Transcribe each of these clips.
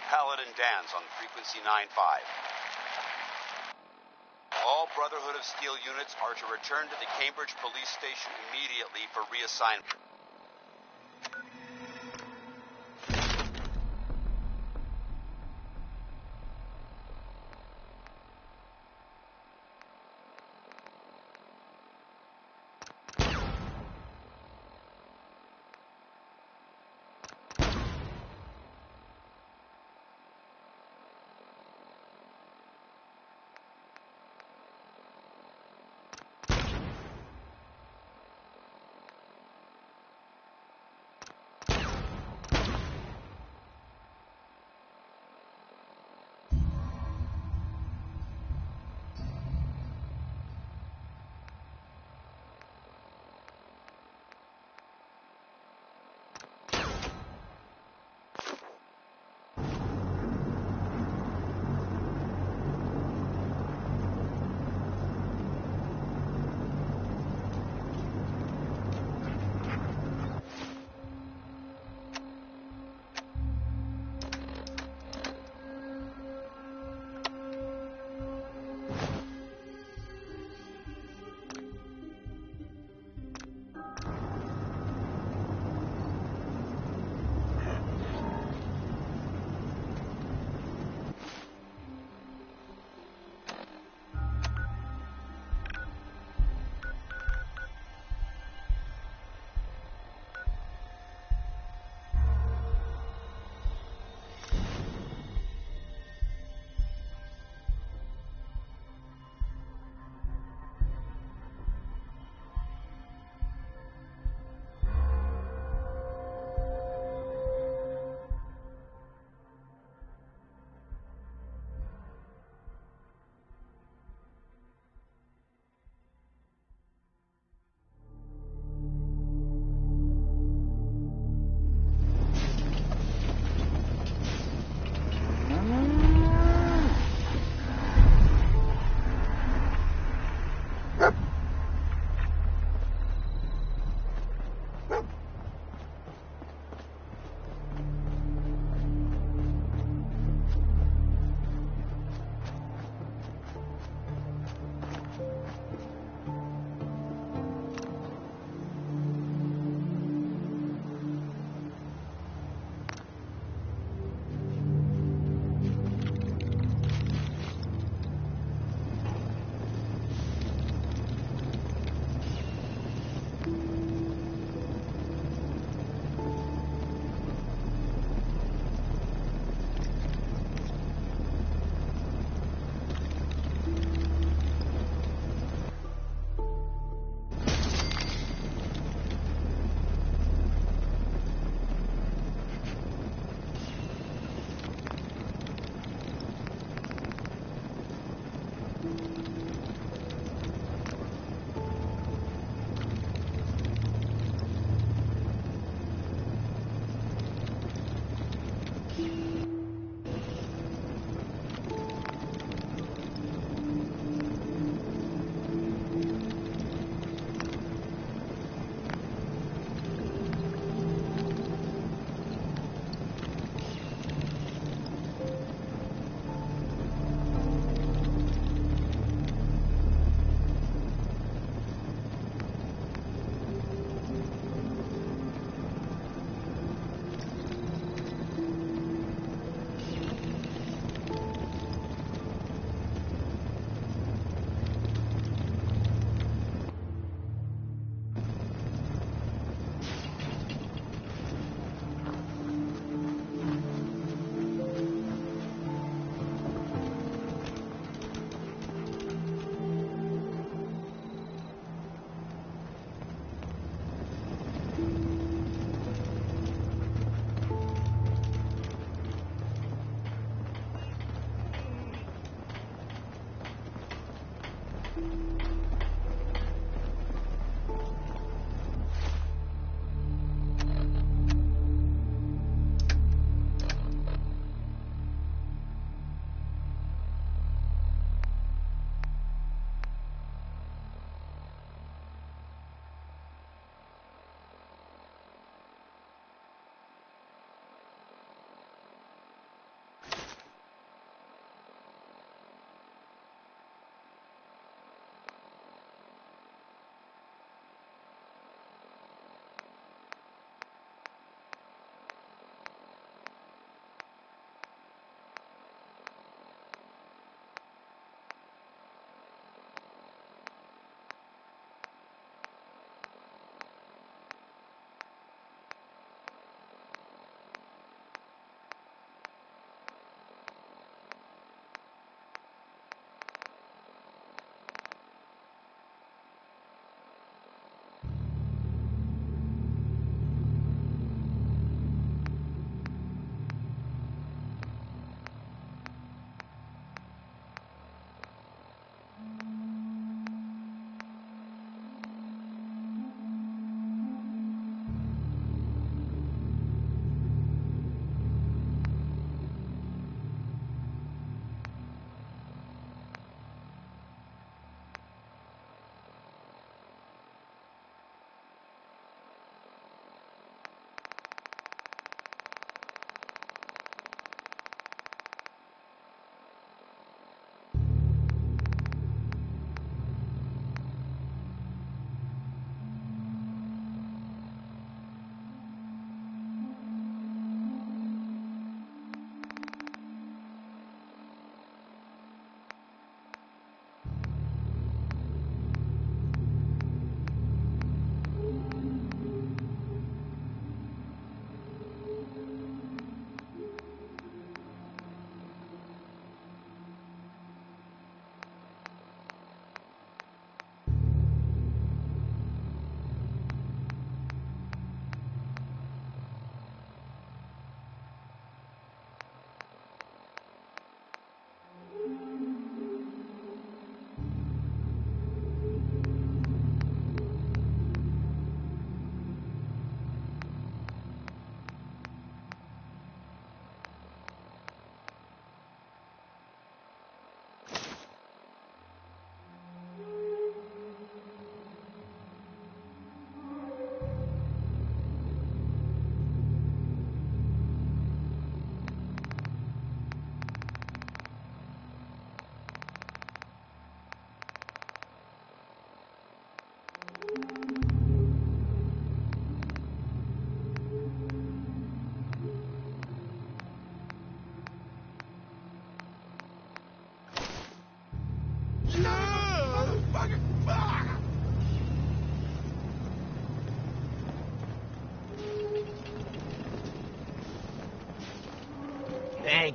Paladin Dan's on frequency 95. All Brotherhood of Steel units are to return to the Cambridge police station immediately for reassignment.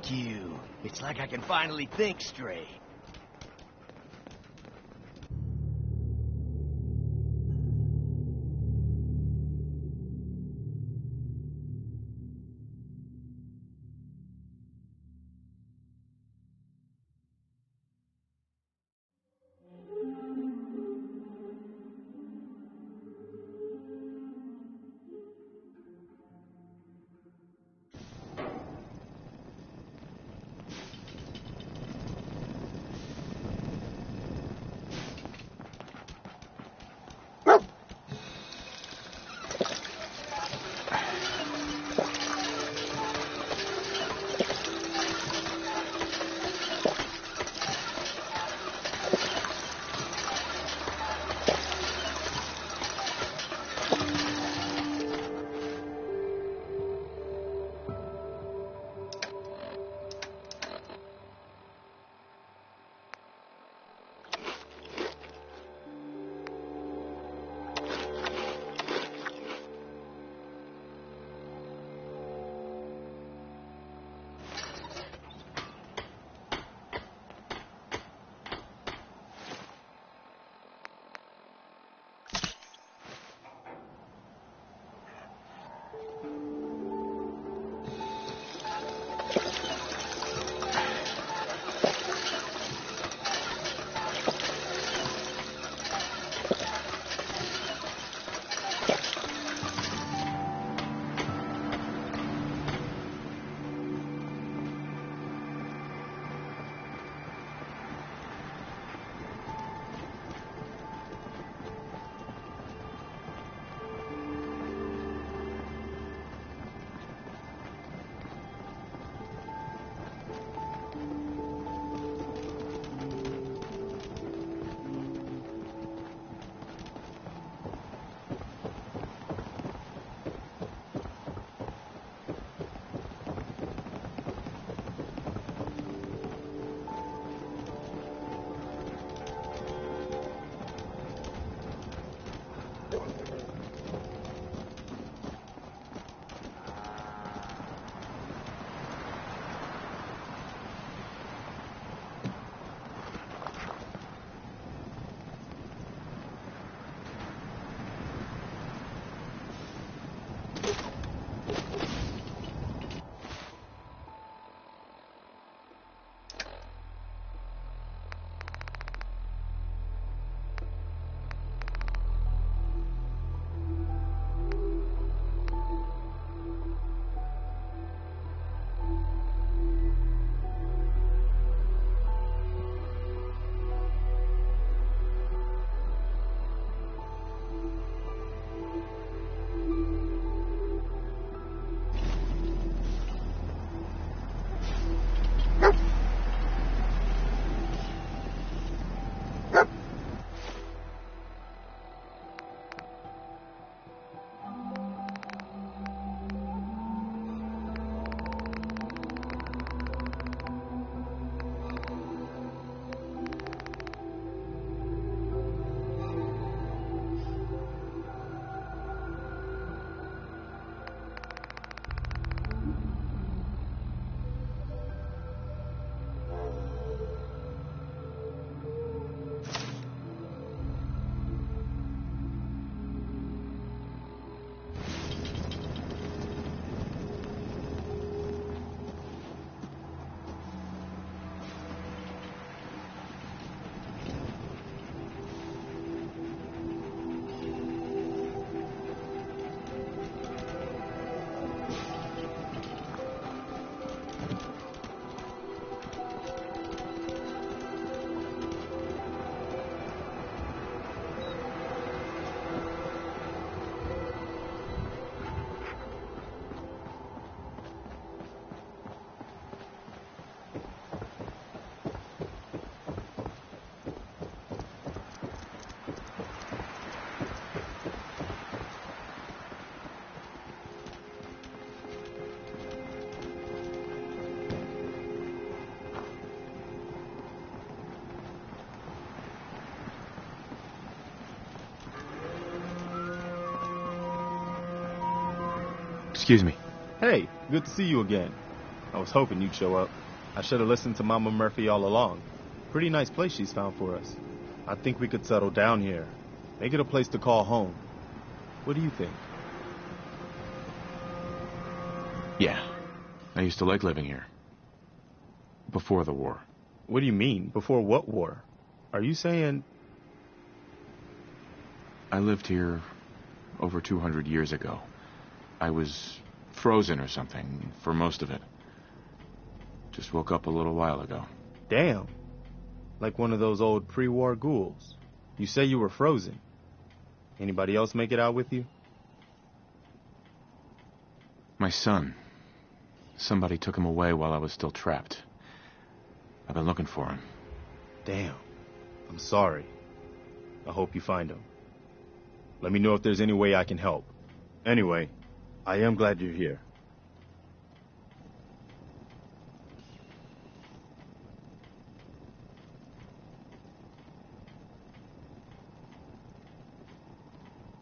Thank you. It's like I can finally think straight. Excuse me. Hey, good to see you again. I was hoping you'd show up. I should have listened to Mama Murphy all along. Pretty nice place she's found for us. I think we could settle down here. Make it a place to call home. What do you think? Yeah. I used to like living here. Before the war. What do you mean? Before what war? Are you saying... I lived here over 200 years ago. I was frozen or something for most of it. Just woke up a little while ago. Damn. Like one of those old pre-war ghouls. You say you were frozen. Anybody else make it out with you? My son. Somebody took him away while I was still trapped. I've been looking for him. Damn. I'm sorry. I hope you find him. Let me know if there's any way I can help. Anyway, I am glad you're here.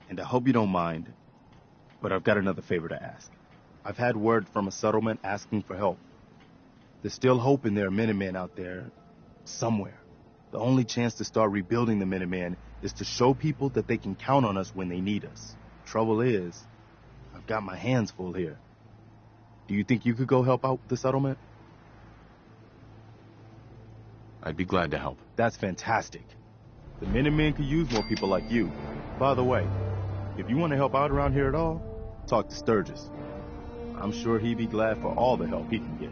And I hope you don't mind, but I've got another favor to ask. I've had word from a settlement asking for help. There's still hope in there are Minutemen out there somewhere. The only chance to start rebuilding the Minutemen is to show people that they can count on us when they need us. Trouble is, I've got my hands full here. Do you think you could go help out the settlement? I'd be glad to help. That's fantastic. The Minutemen could use more people like you. By the way, if you want to help out around here at all, talk to Sturgis. I'm sure he'd be glad for all the help he can get.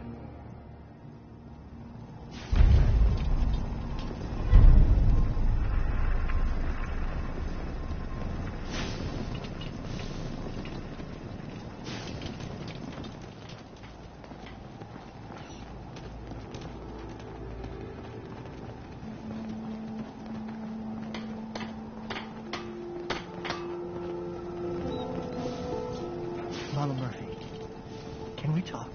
Mama Murphy, can we talk?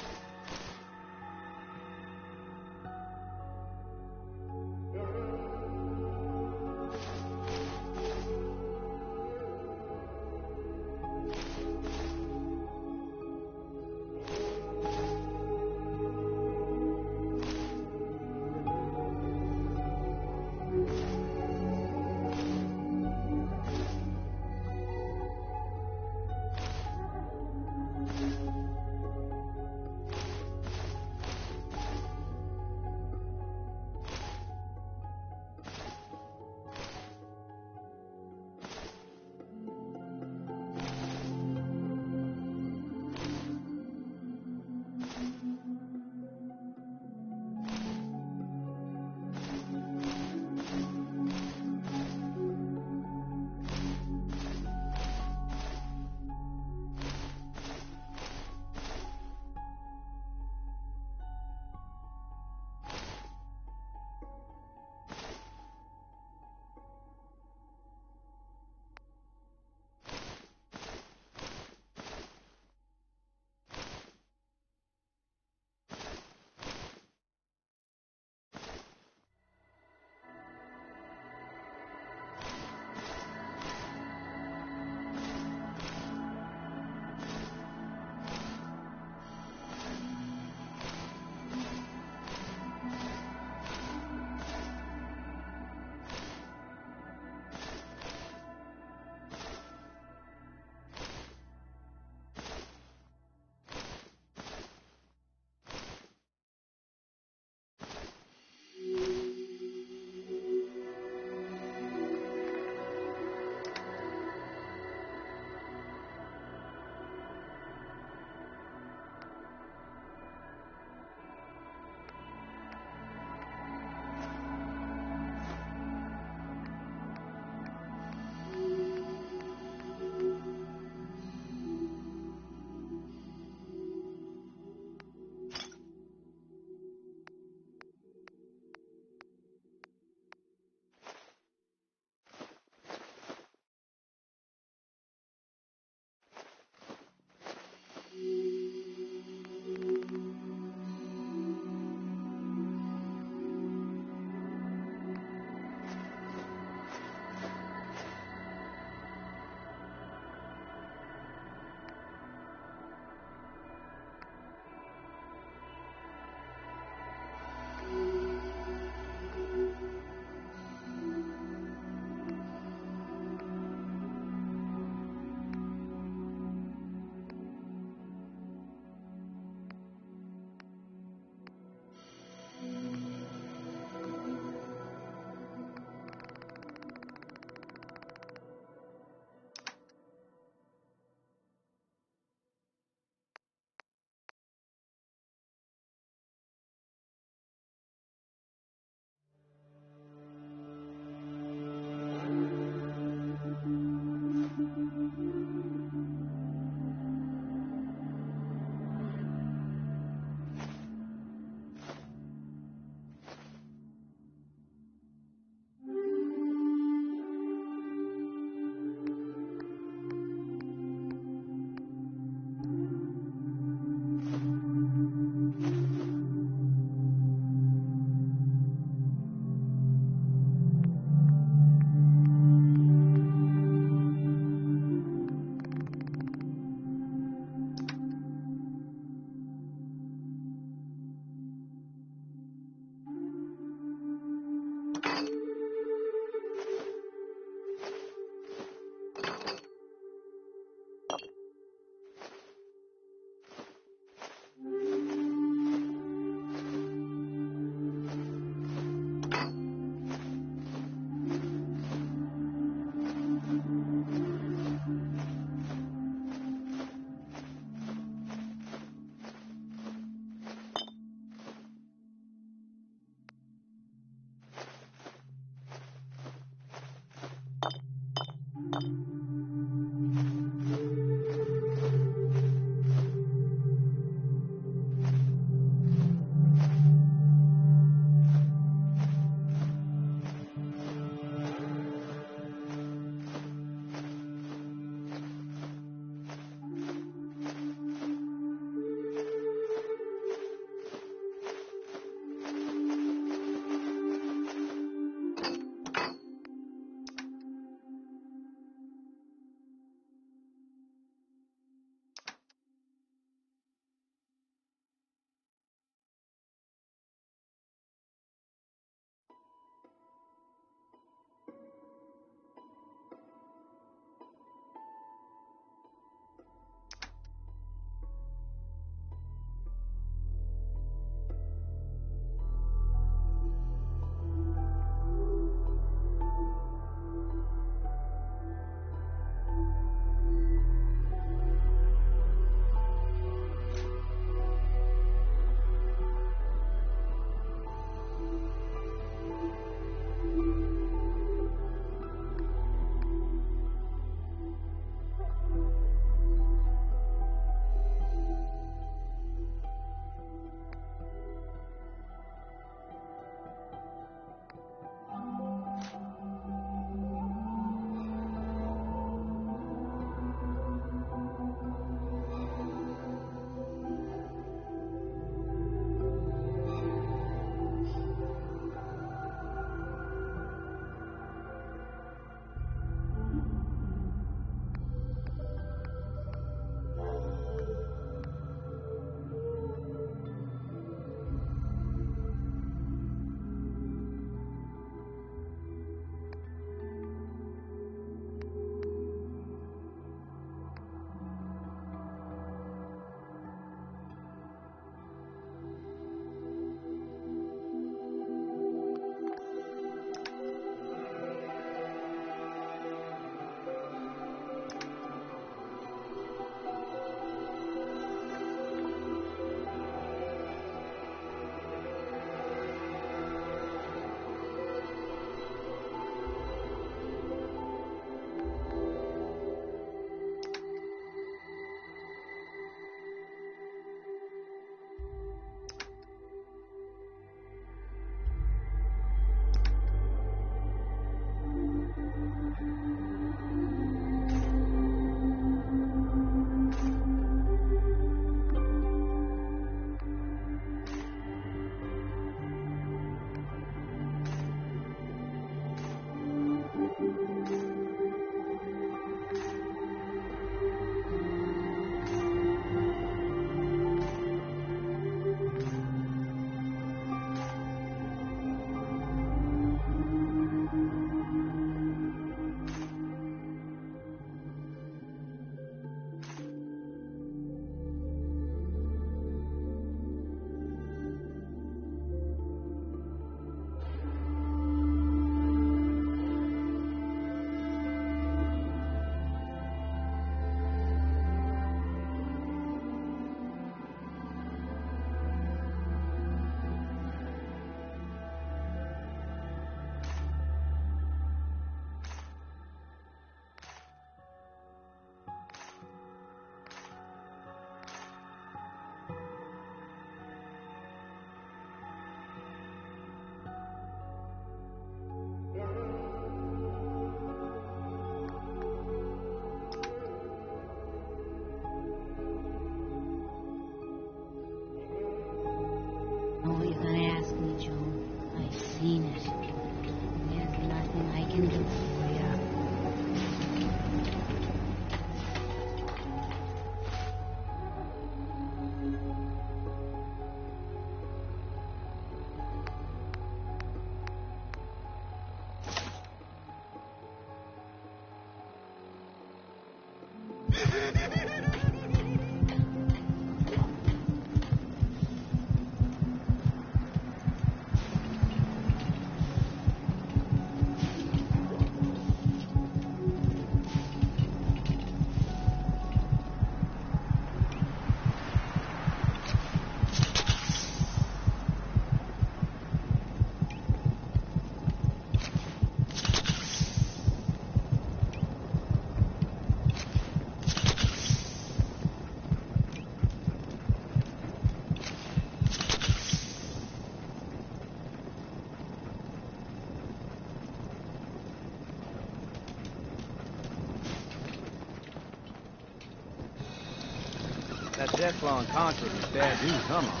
That Deathclaw and Contra is bad news, huh, Mom?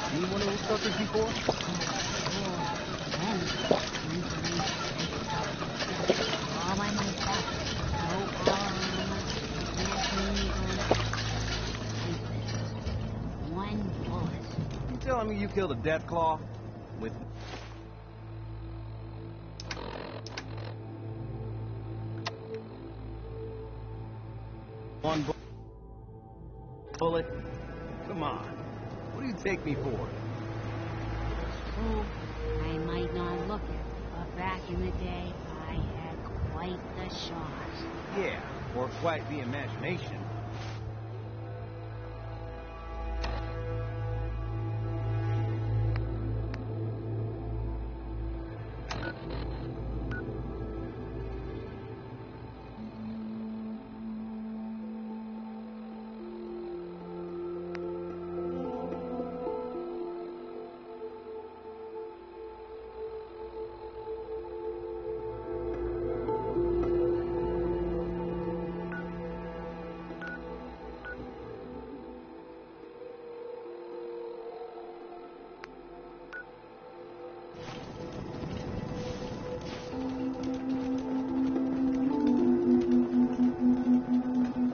Seen one of those suckers before? All by myself. No power. One bullet. You telling me you killed a Deathclaw? With... one bullet? Come on. What do you take me for? Oh, I might not look it, but back in the day, I had quite the shot. Yeah, or quite the imagination.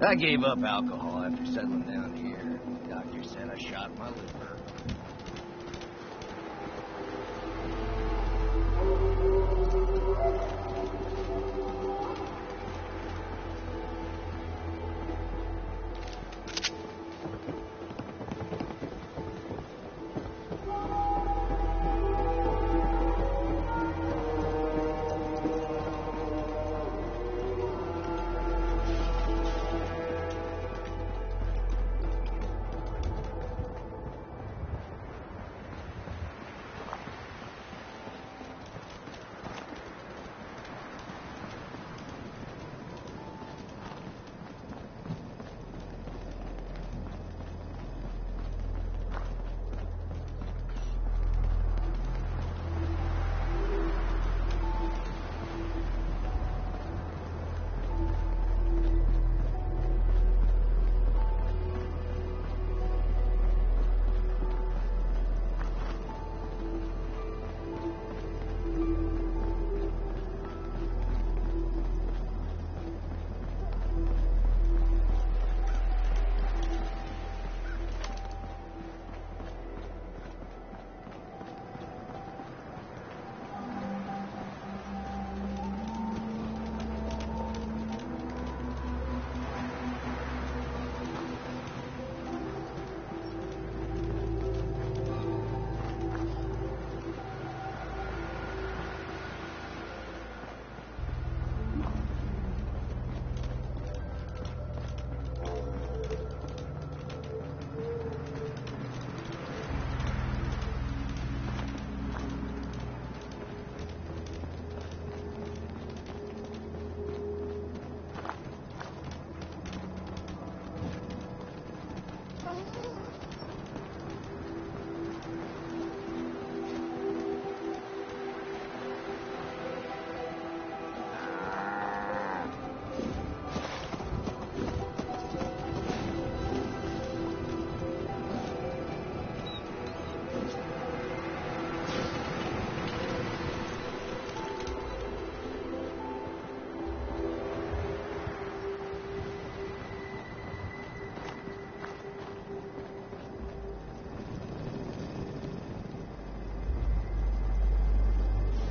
I gave up alcohol after settling down here. The doctor said I shot my liver.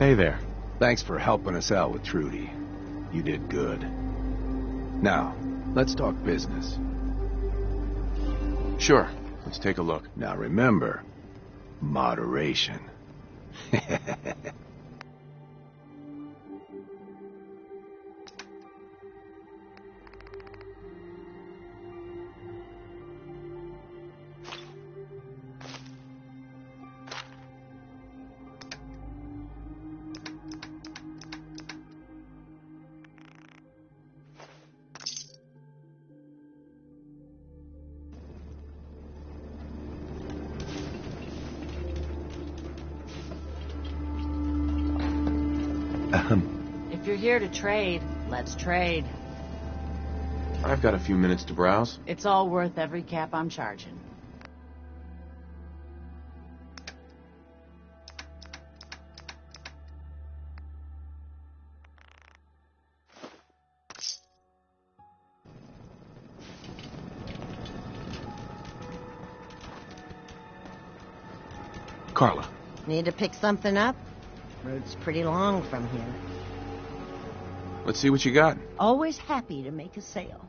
Hey there. Thanks for helping us out with Trudy. You did good. Now, Let's talk business. Sure. Let's take a look. Now remember, moderation. If you're here to trade, let's trade. I've got a few minutes to browse. It's all worth every cap I'm charging. Carla. Need to pick something up? Road's pretty long from here. Let's see what you got. Always happy to make a sale.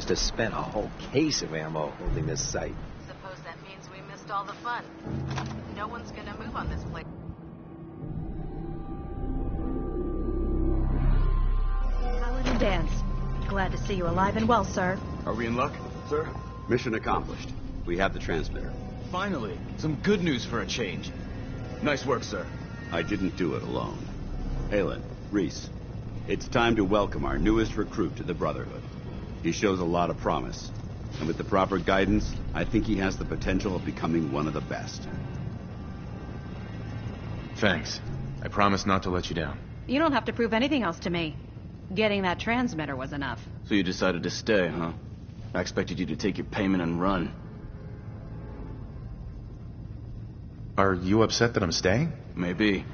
Must have spent a whole case of ammo holding this site. Suppose that means we missed all the fun. No one's gonna move on this place. Paladin Dance. Glad to see you alive and well, sir. Are we in luck, sir? Mission accomplished. We have the transmitter. Finally, some good news for a change. Nice work, sir. I didn't do it alone. Halen, Reese, it's time to welcome our newest recruit to the Brotherhood. He shows a lot of promise, and with the proper guidance, I think he has the potential of becoming one of the best. Thanks. I promise not to let you down. You don't have to prove anything else to me. Getting that transmitter was enough. So you decided to stay, huh? I expected you to take your payment and run. Are you upset that I'm staying? Maybe.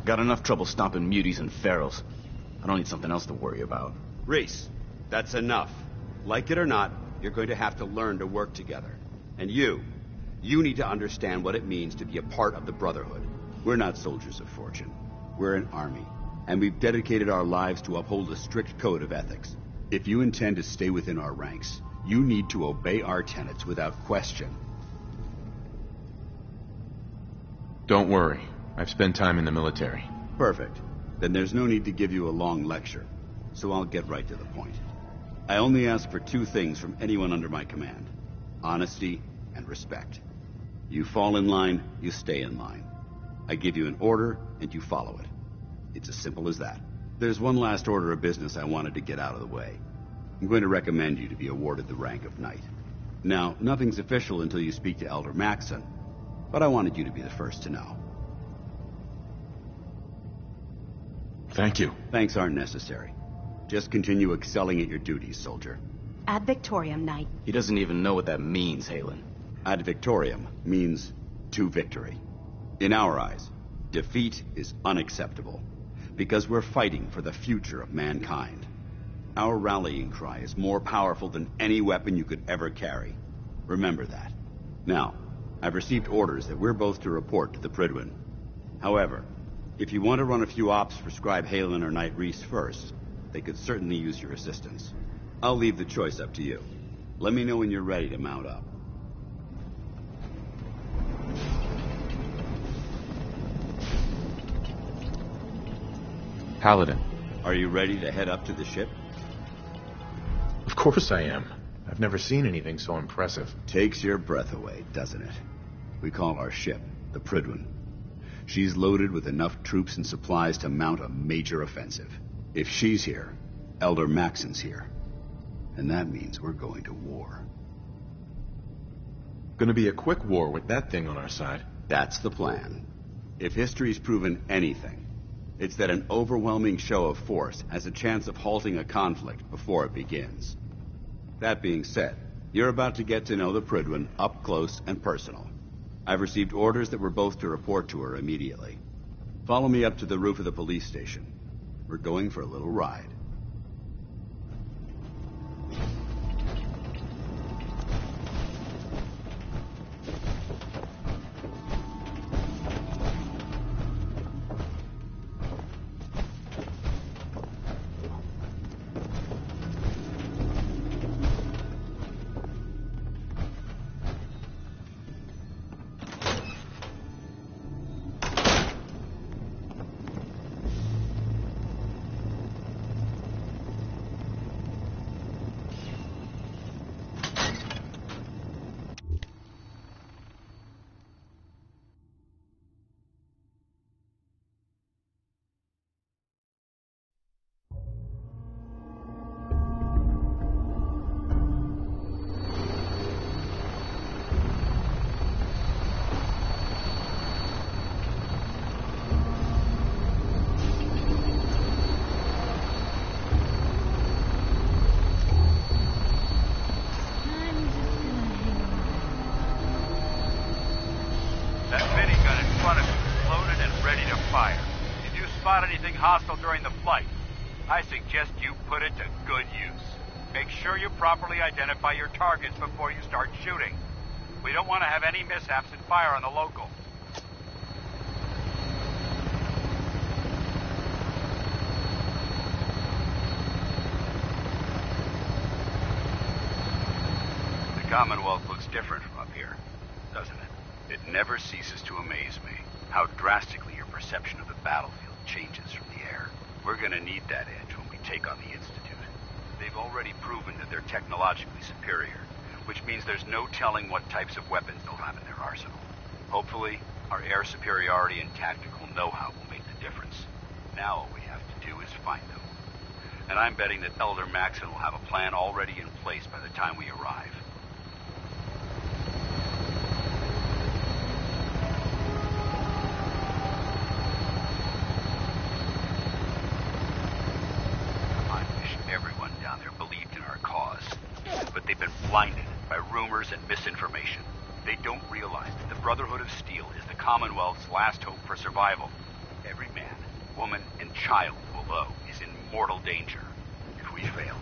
Got enough trouble stomping muties and ferals. I don't need something else to worry about. Reese, that's enough. Like it or not, you're going to have to learn to work together. And you need to understand what it means to be a part of the Brotherhood. We're not soldiers of fortune. We're an army, and we've dedicated our lives to uphold a strict code of ethics. If you intend to stay within our ranks, you need to obey our tenets without question. Don't worry. I've spent time in the military. Perfect. Then there's no need to give you a long lecture, so I'll get right to the point. I only ask for two things from anyone under my command: honesty and respect. You fall in line, you stay in line. I give you an order, and you follow it. It's as simple as that. There's one last order of business I wanted to get out of the way. I'm going to recommend you to be awarded the rank of Knight. Now, nothing's official until you speak to Elder Maxson, but I wanted you to be the first to know. Thank you. Thanks aren't necessary. Just continue excelling at your duties, soldier. Ad Victorium, Knight. He doesn't even know what that means, Halen. Ad Victorium means to victory. In our eyes, defeat is unacceptable, because we're fighting for the future of mankind. Our rallying cry is more powerful than any weapon you could ever carry. Remember that. Now, I've received orders that we're both to report to the Prydwen. However, if you want to run a few ops for Scribe Halen or Knight Reese first, they could certainly use your assistance. I'll leave the choice up to you. Let me know when you're ready to mount up. Paladin. Are you ready to head up to the ship? Of course I am. I've never seen anything so impressive. Takes your breath away, doesn't it? We call our ship the Prydwen. She's loaded with enough troops and supplies to mount a major offensive. If she's here, Elder Maxson's here. And that means we're going to war. Gonna be a quick war with that thing on our side. That's the plan. If history's proven anything, it's that an overwhelming show of force has a chance of halting a conflict before it begins. That being said, you're about to get to know the Prydwen up close and personal. I've received orders that we're both to report to her immediately. Follow me up to the roof of the police station. We're going for a little ride. Hostile during the flight, I suggest you put it to good use. Make sure you properly identify your targets before you start shooting. We don't want to have any mishaps and fire on the local. Commonwealth looks different from up here, doesn't it? It never ceases to amaze me how drastically your perception of the battlefield changes from the air. We're gonna need that edge when we take on the Institute. They've already proven that they're technologically superior, which means there's no telling what types of weapons they'll have in their arsenal. Hopefully, our air superiority and tactical know-how will make the difference. Now all we have to do is find them. And I'm betting that Elder Maxon will have a plan already in place by the time we arrive. I wish everyone down there believed in our cause. But they've been blinded by rumors and misinformation. They don't realize that the Brotherhood of Steel is the Commonwealth's last hope for survival. Every man, woman, and child below is in mortal danger. If we fail,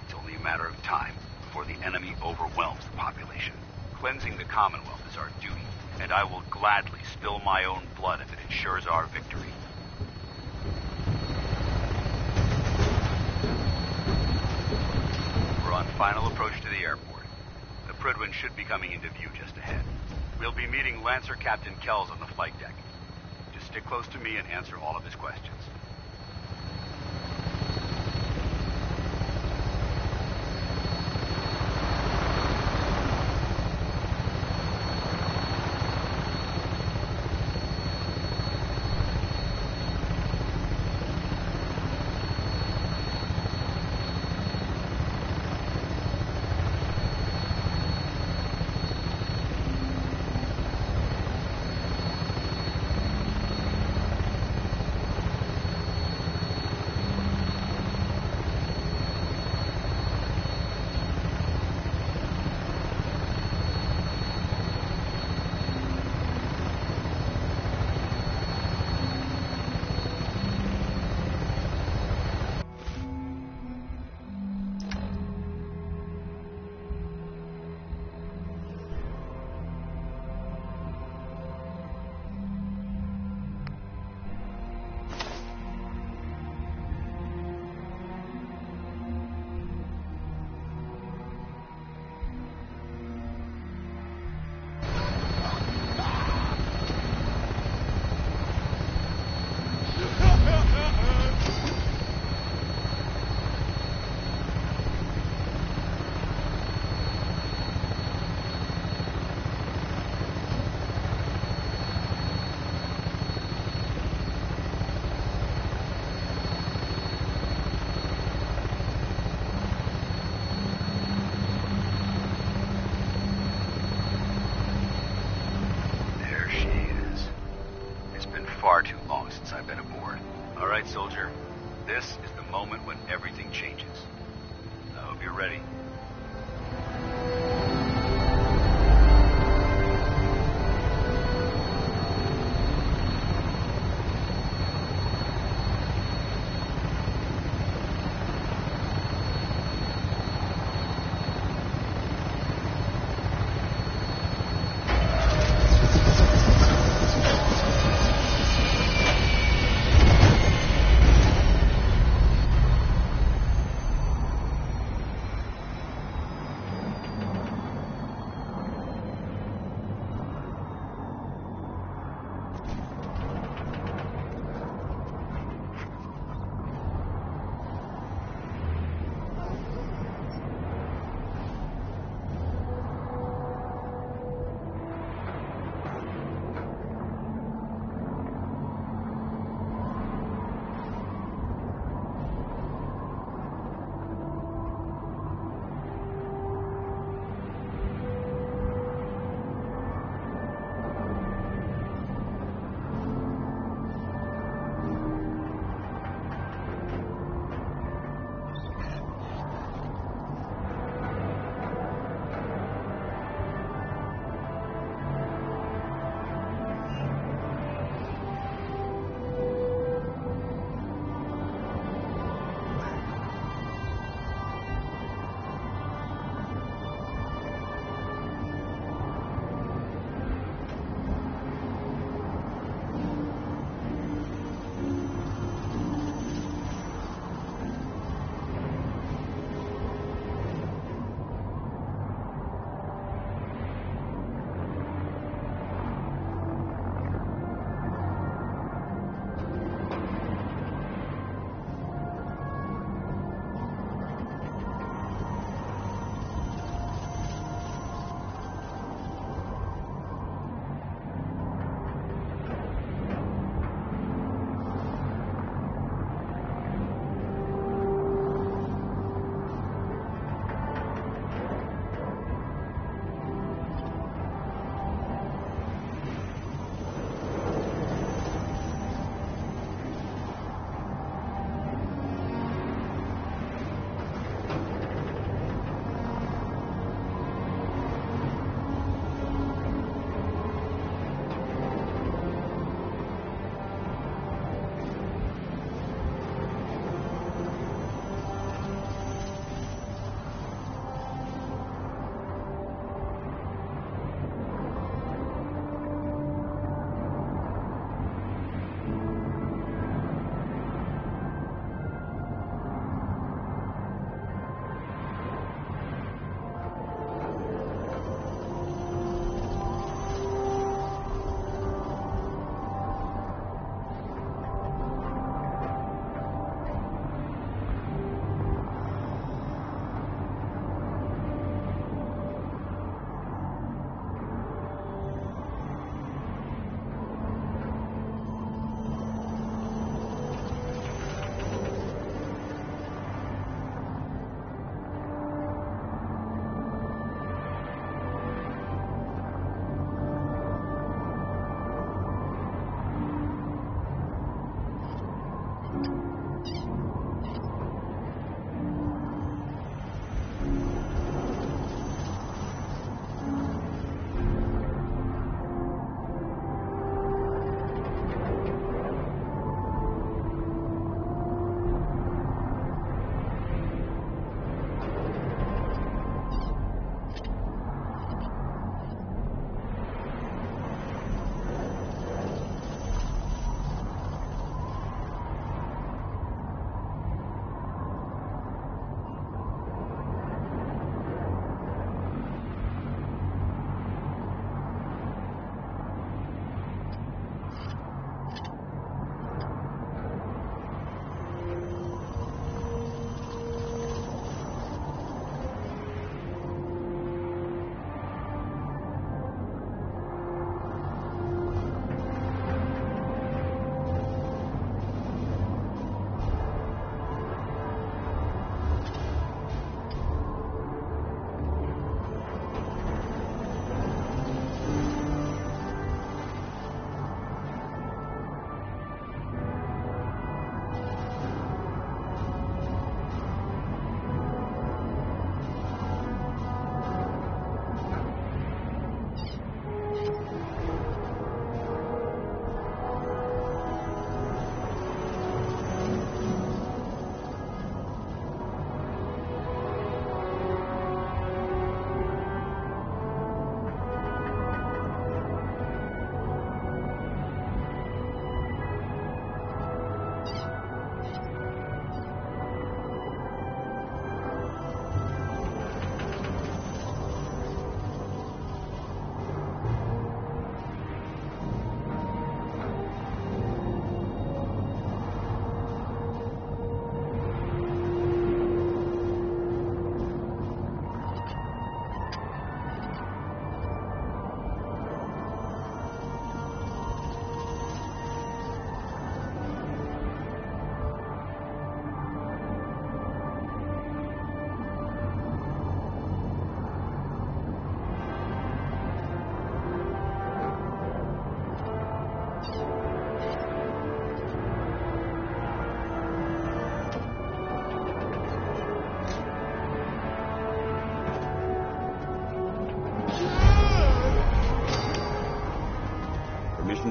it's only a matter of time before the enemy overwhelms the population. Cleansing the Commonwealth is our duty, and I will gladly spill my own blood if it ensures our victory. We're on final approach to the airport. The Prydwen should be coming into view just ahead. We'll be meeting Lancer Captain Kells on the flight deck. Just stick close to me and answer all of his questions. Far too long since I've been aboard. All right, soldier. This is the moment when everything changes. I hope you're ready.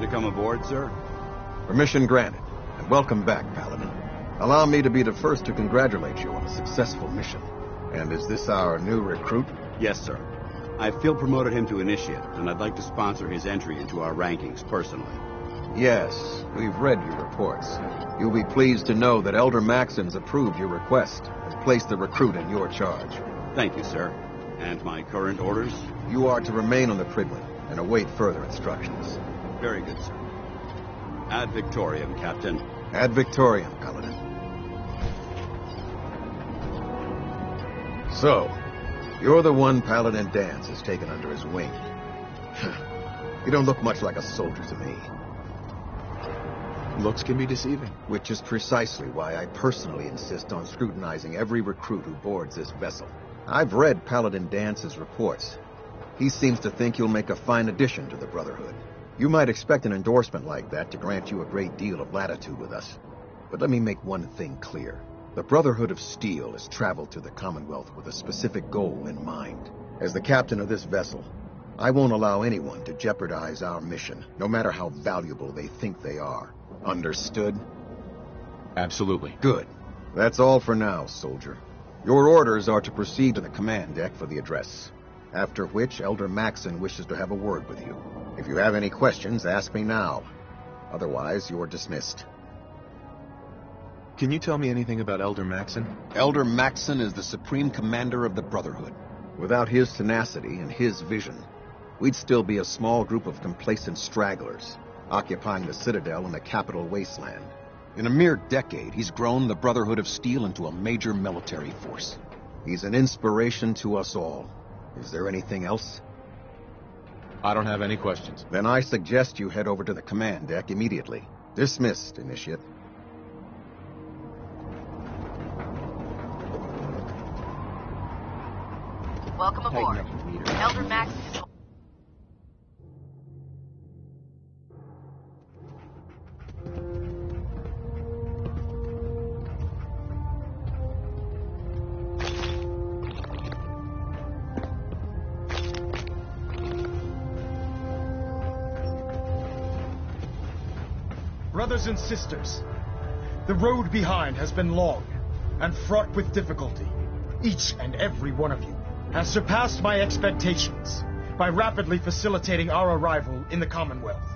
Permission to come aboard, sir? Permission granted. And welcome back, Paladin. Allow me to be the first to congratulate you on a successful mission. And is this our new recruit? Yes, sir. I feel promoted him to initiate, and I'd like to sponsor his entry into our rankings personally. Yes, we've read your reports. You'll be pleased to know that Elder Maxon's approved your request and placed the recruit in your charge. Thank you, sir. And my current orders? You are to remain on the Priglet and await further instructions. Very good, sir. Ad Victorium, Captain. Ad Victorium, Paladin. So, you're the one Paladin Danse has taken under his wing. You don't look much like a soldier to me. Looks can be deceiving. Which is precisely why I personally insist on scrutinizing every recruit who boards this vessel. I've read Paladin Dance's reports. He seems to think you'll make a fine addition to the Brotherhood. You might expect an endorsement like that to grant you a great deal of latitude with us. But let me make one thing clear. The Brotherhood of Steel has traveled to the Commonwealth with a specific goal in mind. As the captain of this vessel, I won't allow anyone to jeopardize our mission, no matter how valuable they think they are. Understood? Absolutely. Good. That's all for now, soldier. Your orders are to proceed to the command deck for the address. After which, Elder Maxon wishes to have a word with you. If you have any questions, ask me now. Otherwise, you're dismissed. Can you tell me anything about Elder Maxon? Elder Maxon is the supreme commander of the Brotherhood. Without his tenacity and his vision, we'd still be a small group of complacent stragglers, occupying the Citadel in the capital wasteland. In a mere decade, he's grown the Brotherhood of Steel into a major military force. He's an inspiration to us all. Is there anything else? I don't have any questions. Then I suggest you head over to the command deck immediately. Dismissed, Initiate. Welcome aboard. Elder Max is... Brothers and sisters, the road behind has been long and fraught with difficulty. Each and every one of you has surpassed my expectations by rapidly facilitating our arrival in the Commonwealth.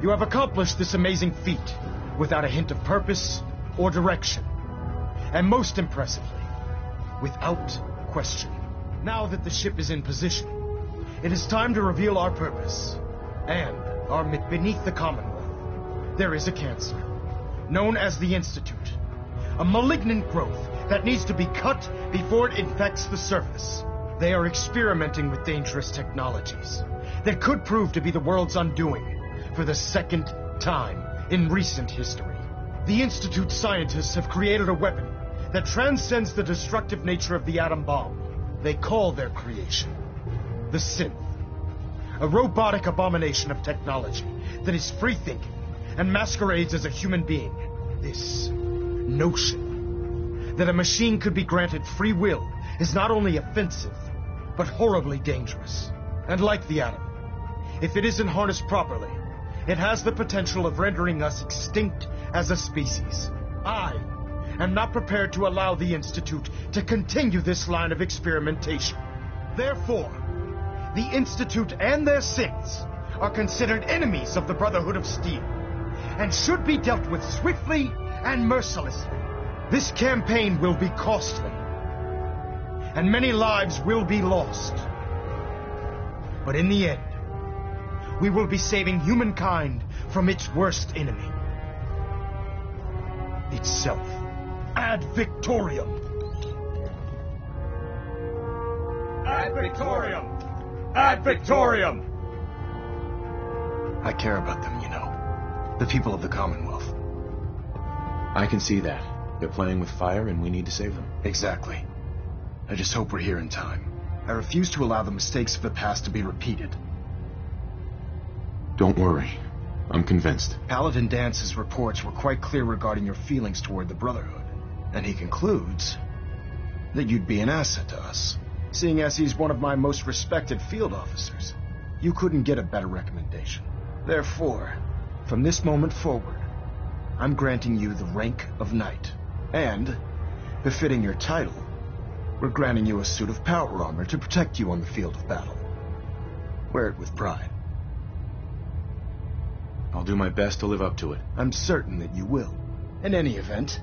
You have accomplished this amazing feat without a hint of purpose or direction, and most impressively, without question. Now that the ship is in position, it is time to reveal our purpose and our beneath the Commonwealth. There is a cancer, known as the Institute, a malignant growth that needs to be cut before it infects the surface. They are experimenting with dangerous technologies that could prove to be the world's undoing for the second time in recent history. The Institute scientists have created a weapon that transcends the destructive nature of the atom bomb. They call their creation the Synth, a robotic abomination of technology that is free-thinking and masquerades as a human being. This notion that a machine could be granted free will is not only offensive, but horribly dangerous. And like the atom, if it isn't harnessed properly, it has the potential of rendering us extinct as a species. I am not prepared to allow the Institute to continue this line of experimentation. Therefore, the Institute and their synths are considered enemies of the Brotherhood of Steel, and should be dealt with swiftly and mercilessly. This campaign will be costly, and many lives will be lost. But in the end, we will be saving humankind from its worst enemy. Itself. Ad Victorium! Ad Victorium! Ad Victorium! I care about them, you know. The people of the Commonwealth. I can see that. They're playing with fire and we need to save them. Exactly. I just hope we're here in time. I refuse to allow the mistakes of the past to be repeated. Don't worry. I'm convinced. Paladin Dance's reports were quite clear regarding your feelings toward the Brotherhood. And he concludes that you'd be an asset to us. Seeing as he's one of my most respected field officers, you couldn't get a better recommendation. Therefore, From this moment forward, I'm granting you the rank of knight. And, befitting your title, we're granting you a suit of power armor to protect you on the field of battle. Wear it with pride. I'll do my best to live up to it. I'm certain that you will. In any event,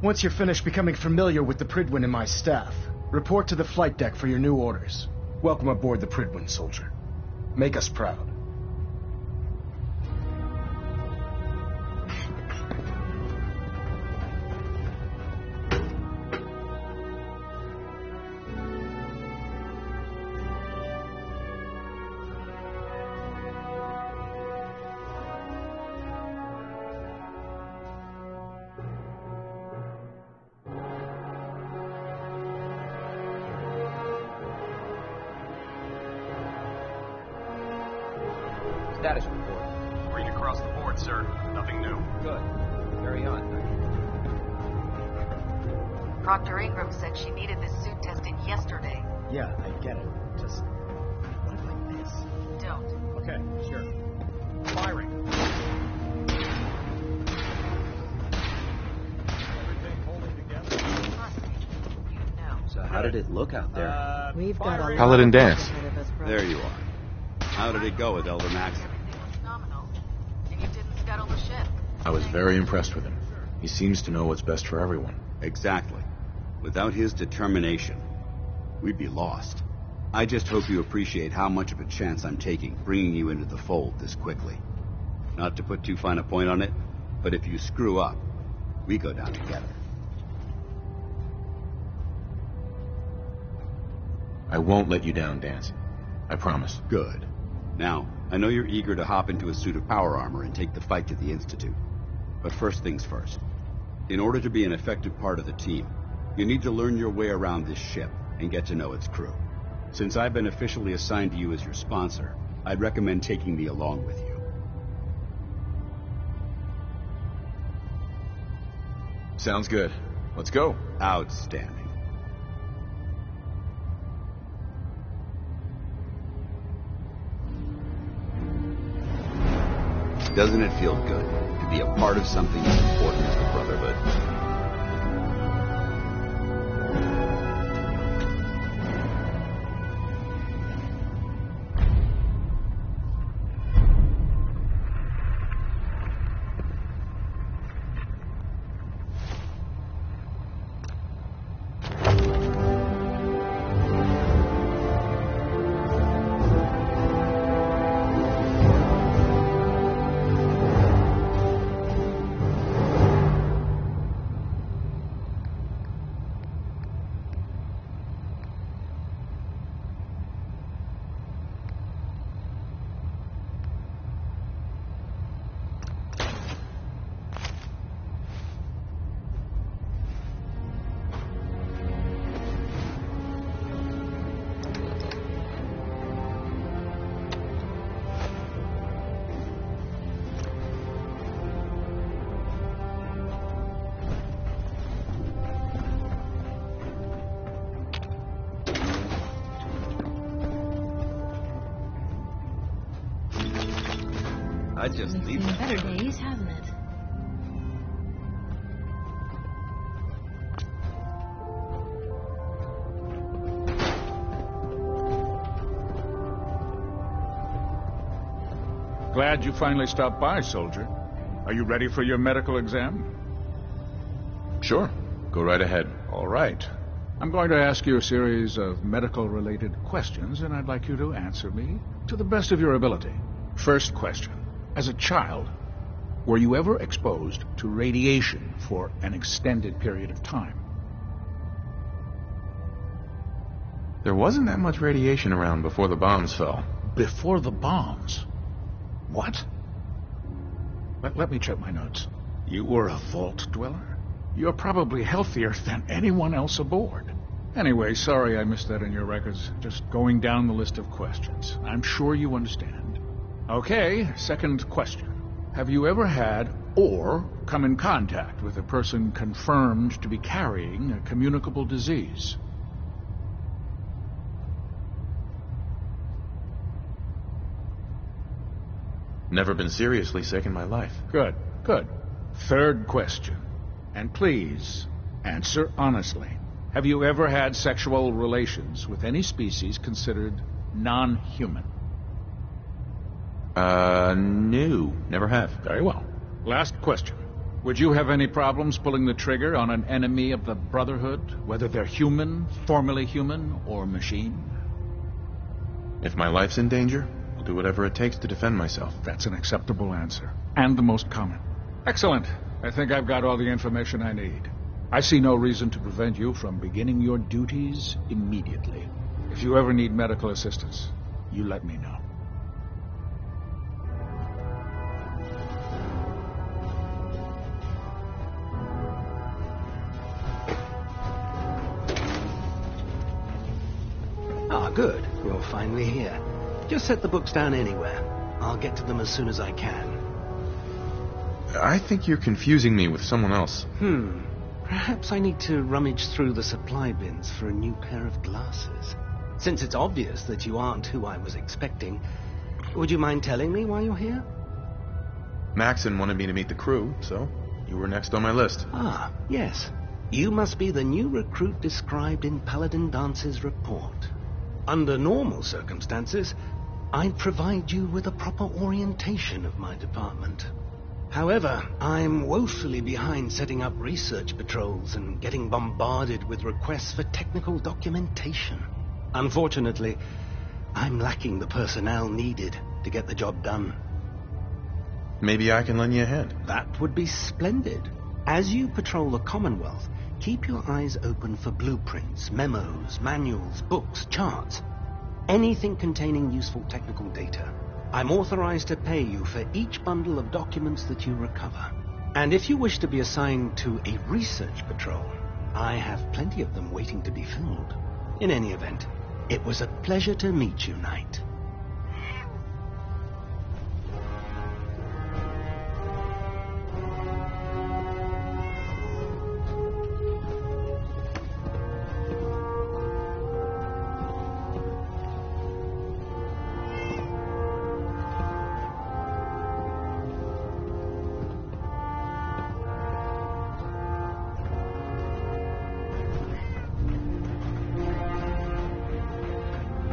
once you're finished becoming familiar with the Pridwin and my staff, report to the flight deck for your new orders. Welcome aboard the Pridwin, soldier. Make us proud. Status report. Green across the board, sir. Nothing new. Good. Carry on. Proctor Ingram said she needed this suit tested yesterday. Yeah, I get it. Just... what if I miss? Don't. Okay, sure. Firing. Everything holding together? Trust me. You know. So how did it look out there? We've got a lot Paladin of dance. work ahead of us, brother. There you are. How did it go with Elder Maxon? Everything was nominal. And you didn't scuttle the ship. I was very impressed with him. He seems to know what's best for everyone. Exactly. Without his determination, we'd be lost. I just hope you appreciate how much of a chance I'm taking bringing you into the fold this quickly. Not to put too fine a point on it, but if you screw up, we go down together. I won't let you down, Dance. I promise. Good. Now, I know you're eager to hop into a suit of power armor and take the fight to the Institute. But first things first. In order to be an effective part of the team, you need to learn your way around this ship and get to know its crew. Since I've been officially assigned to you as your sponsor, I'd recommend taking me along with you. Sounds good. Let's go. Outstanding. Doesn't it feel good to be a part of something as important as the Brotherhood? I'd just We've leave seen that better there. days, hasn't it? Glad you finally stopped by, soldier. Are you ready for your medical exam? Sure. Go right ahead. All right. I'm going to ask you a series of medical-related questions, and I'd like you to answer me to the best of your ability. First question. As a child, were you ever exposed to radiation for an extended period of time? There wasn't that much radiation around before the bombs fell. Before the bombs? What? Let me check my notes. You were a vault dweller? You're probably healthier than anyone else aboard. Anyway, sorry I missed that in your records. Just going down the list of questions. I'm sure you understand. Okay, second question. Have you ever had or come in contact with a person confirmed to be carrying a communicable disease? Never been seriously sick in my life. Good, good. Third question. And please, answer honestly. Have you ever had sexual relations with any species considered non-human? No. Never have. Very well. Last question. Would you have any problems pulling the trigger on an enemy of the Brotherhood, whether they're human, formerly human, or machine? If my life's in danger, I'll do whatever it takes to defend myself. That's an acceptable answer, and the most common. Excellent. I think I've got all the information I need. I see no reason to prevent you from beginning your duties immediately. If you ever need medical assistance, you let me know. Ah, good. You're finally here. Just set the books down anywhere. I'll get to them as soon as I can. I think you're confusing me with someone else. Perhaps I need to rummage through the supply bins for a new pair of glasses. Since it's obvious that you aren't who I was expecting, would you mind telling me why you're here? Maxon wanted me to meet the crew, so you were next on my list. Ah, yes. You must be the new recruit described in Paladin Dance's report. Under normal circumstances, I'd provide you with a proper orientation of my department. However, I'm woefully behind setting up research patrols and getting bombarded with requests for technical documentation. Unfortunately, I'm lacking the personnel needed to get the job done. Maybe I can lend you a hand. That would be splendid. As you patrol the Commonwealth, keep your eyes open for blueprints, memos, manuals, books, charts. Anything containing useful technical data. I'm authorized to pay you for each bundle of documents that you recover. And if you wish to be assigned to a research patrol, I have plenty of them waiting to be filled. In any event, it was a pleasure to meet you, Knight.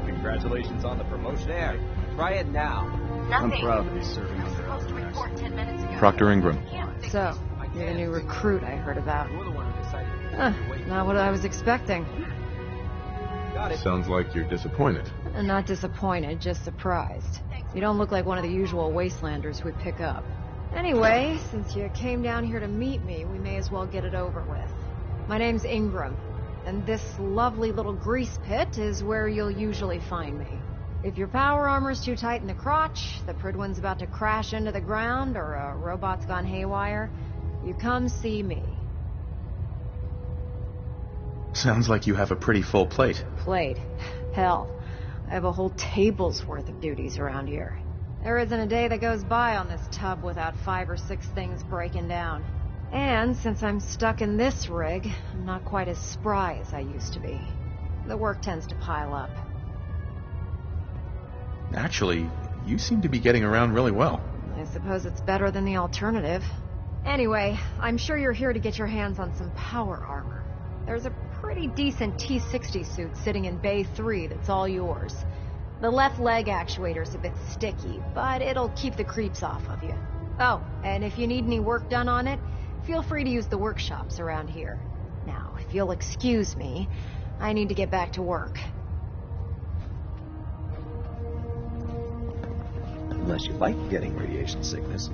Congratulations on the promotion. There. Try it now. Nothing. I'm proud to be serving under Supposed to report 10 minutes ago. Proctor Ingram. So, you're the new recruit I heard about. You're the one who decided to Not what I was expecting. Got it. Sounds like you're disappointed. Not disappointed, just surprised. You don't look like one of the usual wastelanders we'd pick up. Anyway, since you came down here to meet me, we may as well get it over with. My name's Ingram, and this lovely little grease pit is where you'll usually find me. If your power armor's too tight in the crotch, the Pridwin's about to crash into the ground, or a robot's gone haywire, you come see me. Sounds like you have a pretty full plate. Plate? Hell, I have a whole table's worth of duties around here. There isn't a day that goes by on this tub without 5 or 6 things breaking down. And since I'm stuck in this rig, I'm not quite as spry as I used to be. The work tends to pile up. Actually, you seem to be getting around really well. I suppose it's better than the alternative. Anyway, I'm sure you're here to get your hands on some power armor. There's a pretty decent T-60 suit sitting in Bay 3 that's all yours. The left leg actuator's a bit sticky, but it'll keep the creeps off of you. Oh, and if you need any work done on it, feel free to use the workshops around here. Now, if you'll excuse me, I need to get back to work. Unless you like getting radiation sickness,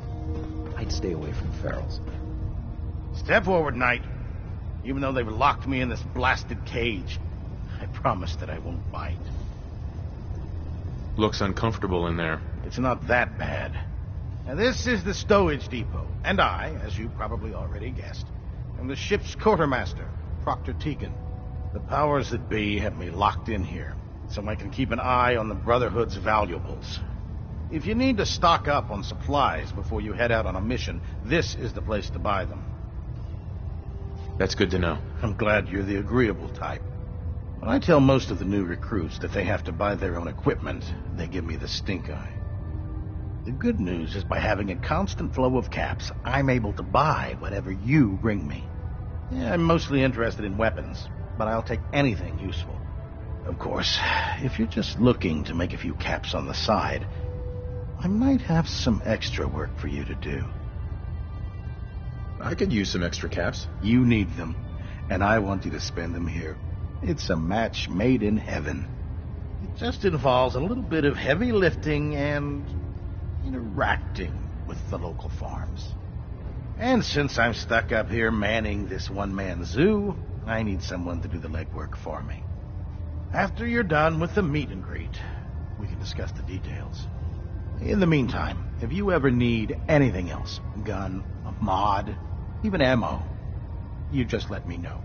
I'd stay away from ferals. Step forward, Knight. Even though they've locked me in this blasted cage, I promise that I won't bite. Looks uncomfortable in there. It's not that bad. Now, this is the stowage depot, and I, as you probably already guessed, am the ship's quartermaster, Proctor Tegan. The powers that be have me locked in here, so I can keep an eye on the Brotherhood's valuables. If you need to stock up on supplies before you head out on a mission, this is the place to buy them. That's good to know. I'm glad you're the agreeable type. When I tell most of the new recruits that they have to buy their own equipment, they give me the stink eye. The good news is by having a constant flow of caps, I'm able to buy whatever you bring me. Yeah, I'm mostly interested in weapons, but I'll take anything useful. Of course, if you're just looking to make a few caps on the side, I might have some extra work for you to do. I could use some extra caps. You need them, and I want you to spend them here. It's a match made in heaven. It just involves a little bit of heavy lifting and interacting with the local farms. And since I'm stuck up here manning this one-man zoo, I need someone to do the legwork for me. After you're done with the meet and greet, we can discuss the details. In the meantime, if you ever need anything else, gun, a mod, even ammo, you just let me know.